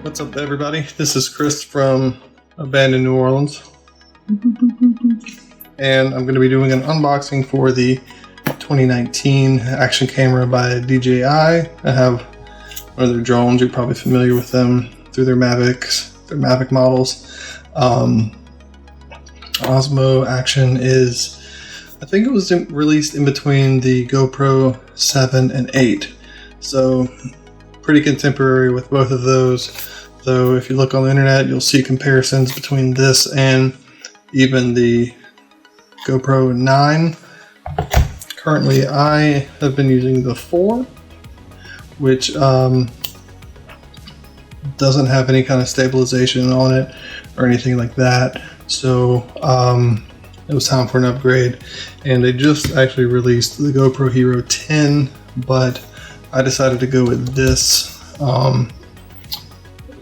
What's up, everybody? This is Chris from Abandoned New Orleans, and I'm going to be doing an unboxing for the 2019 action camera by DJI. I have one of their drones. You're probably familiar with them through their Mavic models. Osmo Action is, I think it was released in between the GoPro 7 and 8, so pretty contemporary with both of those. So if you look on the internet, you'll see comparisons between this and even the GoPro 9. Currently, I have been using the 4, which doesn't have any kind of stabilization on it or anything like that. So it was time for an upgrade, and they just actually released the GoPro Hero 10, but I decided to go with this.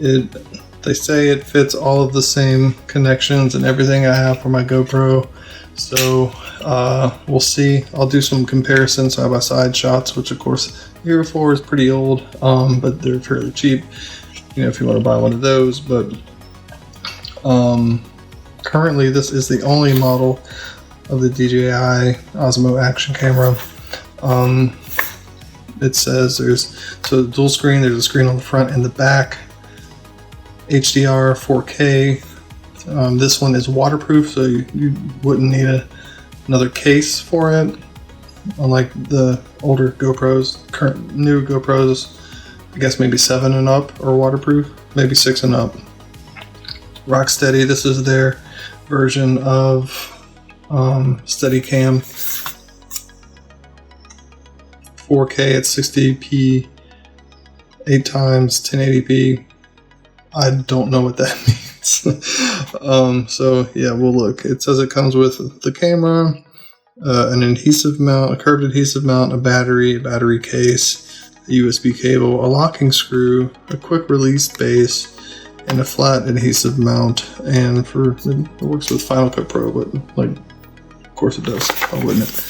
They say it fits all of the same connections and everything I have for my GoPro, so we'll see. I'll do some comparison side by side shots, which of course Hero 4 is pretty old, but they're fairly cheap, you know, if you want to buy one of those. But currently this is the only model of the DJI Osmo action camera. It says there's dual screen. There's a screen on the front and the back. HDR, 4K. This one is waterproof, so you wouldn't need another case for it. Unlike the older GoPros, new GoPros, I guess maybe 7 and up are waterproof, maybe 6 and up. Rocksteady. This is their version of Steadicam. 4K at 60p, 8 times 1080p. I don't know what that means. So yeah, we'll look. It says it comes with the camera, an adhesive mount, a curved adhesive mount, a battery case, a USB cable, a locking screw, a quick release base, and a flat adhesive mount. And it works with Final Cut Pro, but like, of course it does. Why wouldn't it?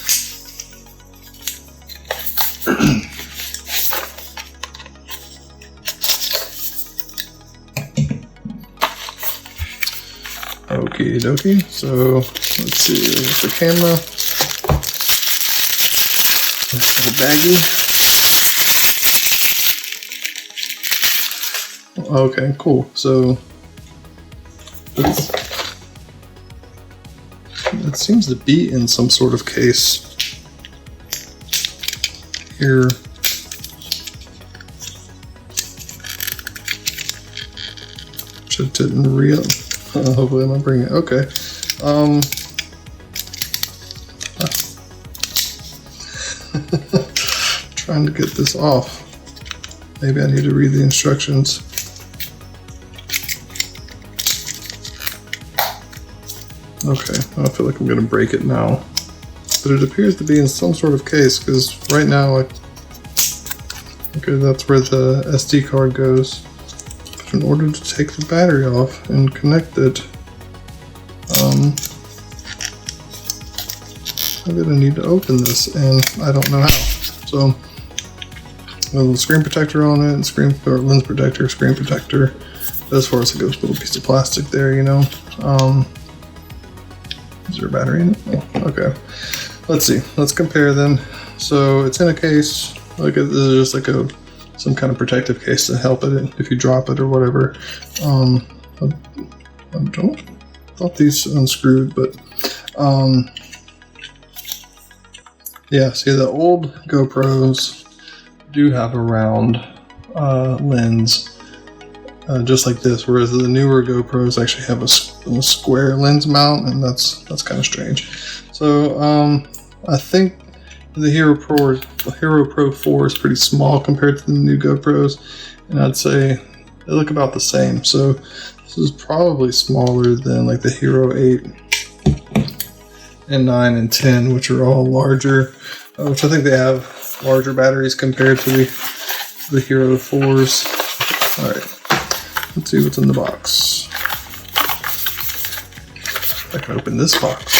Okie dokie. So let's see. There's the camera. The baggie. Okay, cool. So it seems to be in some sort of case here. Which it didn't real. Hopefully I'm not bringing it. Okay. Trying to get this off. Maybe I need to read the instructions. Okay, I feel like I'm going to break it now. But it appears to be in some sort of case, because right now, okay, that's where the SD card goes. But in order to take the battery off and connect it, I'm going to need to open this, and I don't know how. So, with a screen protector on it, or lens protector, screen protector. As far as it goes, a little piece of plastic there, you know. Is there a battery in it? Oh, okay. Let's see. Let's compare them. So it's in a case. Like this is just like some kind of protective case to help it if you drop it or whatever. I thought these unscrewed, but yeah. See, the old GoPros do have a round lens. Just like this, whereas the newer GoPros actually have a square lens mount, and that's kind of strange. So I think the Hero Pro 4 is pretty small compared to the new GoPros, and I'd say they look about the same. So this is probably smaller than like the Hero 8 and 9 and 10, which are all larger, which I think they have larger batteries compared to the Hero 4s. All right. Let's see what's in the box. I can open this box.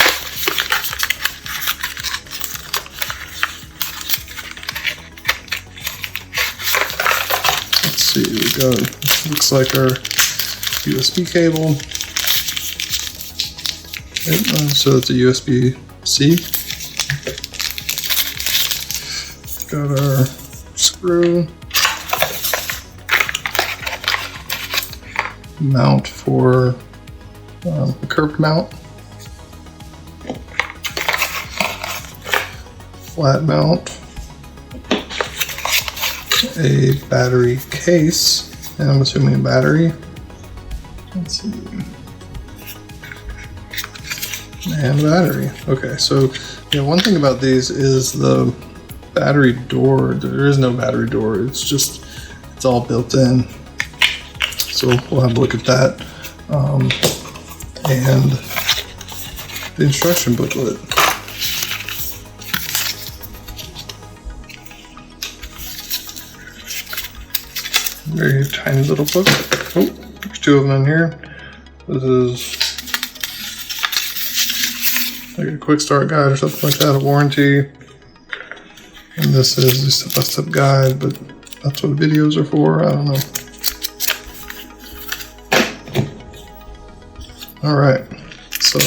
Let's see, we got Looks like our USB cable. So it's a USB-C. Got our screw. Mount for a curved mount. Flat mount. A battery case. And I'm assuming a battery. Let's see. And battery. Okay, so yeah, one thing about these is the battery door. There is no battery door. It's all built in. So we'll have a look at that. And the instruction booklet. Very tiny little book. Oh, there's two of them in here. This is like a quick start guide or something like that, a warranty. And this is a step-by-step guide, but that's what videos are for. I don't know. All right, so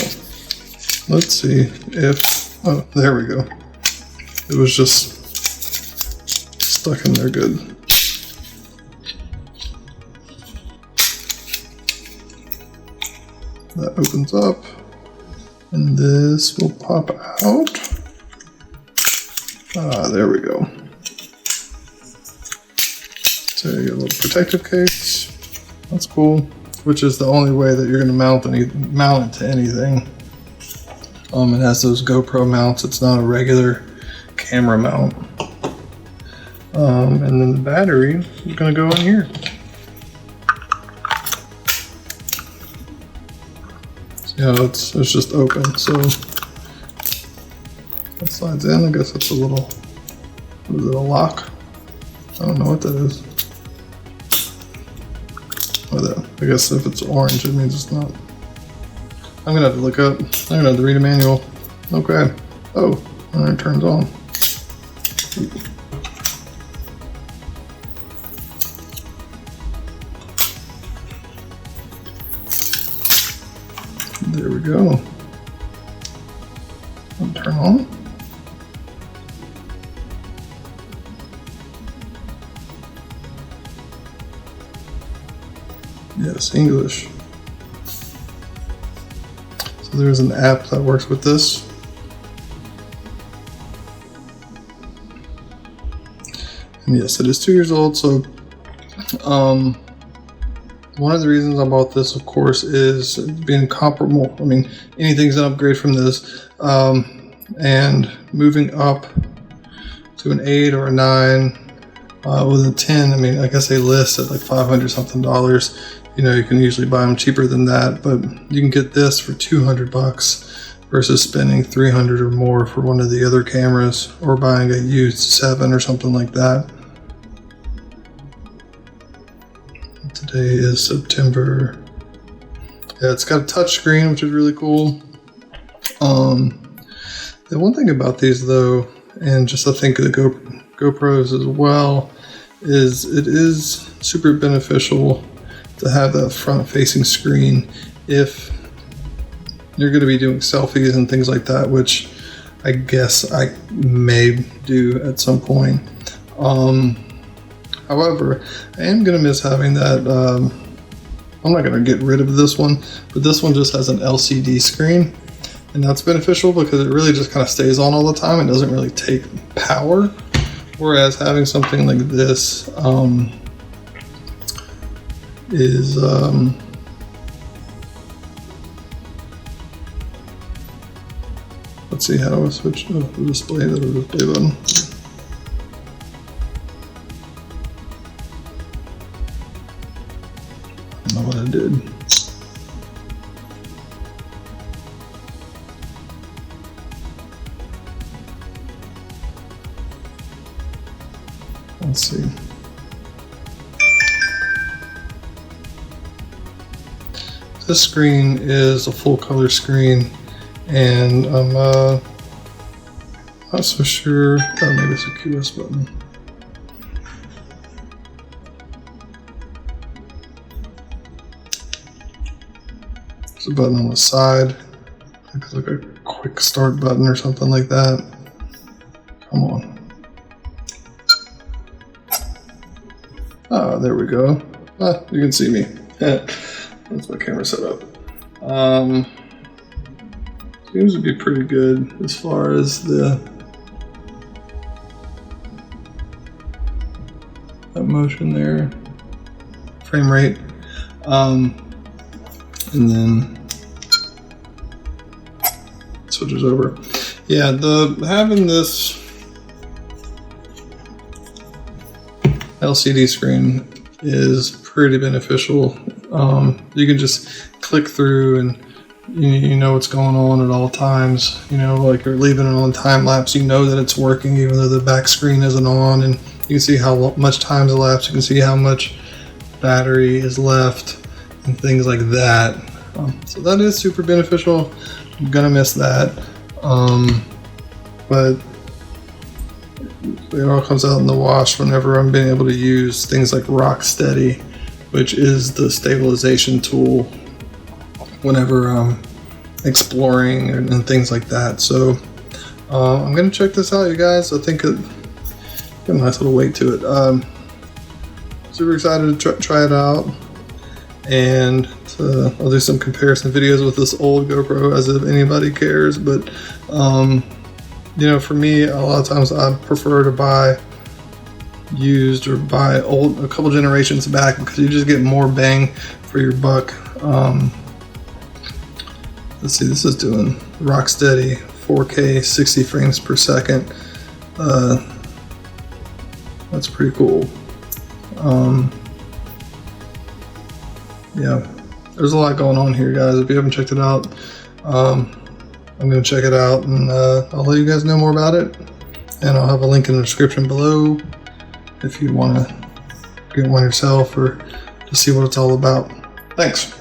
let's see if, oh, there we go. It was just stuck in there good. That opens up, and this will pop out. Ah, there we go. So you get a little protective case. That's cool. Which is the only way that you're going to mount it to anything. It has those GoPro mounts. It's not a regular camera mount. And then the battery is going to go in here. See how it's just open. So that slides in. I guess it's a little, what is it, a lock? I don't know what that is. I guess if it's orange, it means it's not. I'm gonna have to look up. I'm gonna have to read a manual. Okay. Oh, and it turns on. There we go. And turn on. Yes, English. So there's an app that works with this. And yes, it is 2 years old. So one of the reasons I bought this, of course, is being comparable. I mean, anything's an upgrade from this. And moving up to an 8 or a 9 with a 10, I mean, I guess they list at like $500 something. You know, you can usually buy them cheaper than that, but you can get this for $200 versus spending $300 or more for one of the other cameras, or buying a used 7 or something like that. Today is September. Yeah, it's got a touch screen, which is really cool. The one thing about these though, and just I think the GoPros as well, is it is super beneficial to have that front-facing screen if you're going to be doing selfies and things like that, which I guess I may do at some point. However, I am going to miss having that. I'm not going to get rid of this one, but this one just has an LCD screen, and that's beneficial because it really just kind of stays on all the time. It doesn't really take power, whereas having something like this is let's see, how do I switch the display to the display button? I don't know what I did. Let's see. This screen is a full color screen, and I'm not so sure. Oh, maybe it's a QS button. There's a button on the side. It's like a quick start button or something like that. Come on. Ah, there we go. Ah, you can see me. That's my camera setup. Seems to be pretty good as far as that motion there, frame rate, and then switches over. Yeah, having this LCD screen is pretty beneficial. You can just click through and you know what's going on at all times. You know, like you're leaving it on time lapse, you know that it's working even though the back screen isn't on, and you can see how much time's elapsed. You can see how much battery is left and things like that. So that is super beneficial. I'm gonna miss that, but it all comes out in the wash whenever I'm being able to use things like Rocksteady, which is the stabilization tool whenever I'm exploring and things like that. So I'm gonna check this out, you guys. I think it got a nice little weight to it. Super excited to try it out, and I'll do some comparison videos with this old GoPro as if anybody cares. But you know, for me, a lot of times I prefer to buy used or buy old a couple generations back because you just get more bang for your buck. Let's see, this is doing Rocksteady 4K 60 frames per second. That's pretty cool. Yeah, there's a lot going on here, guys. If you haven't checked it out, I'm gonna check it out, and I'll let you guys know more about it, and I'll have a link in the description below if you want to get one yourself or to see what it's all about. Thanks.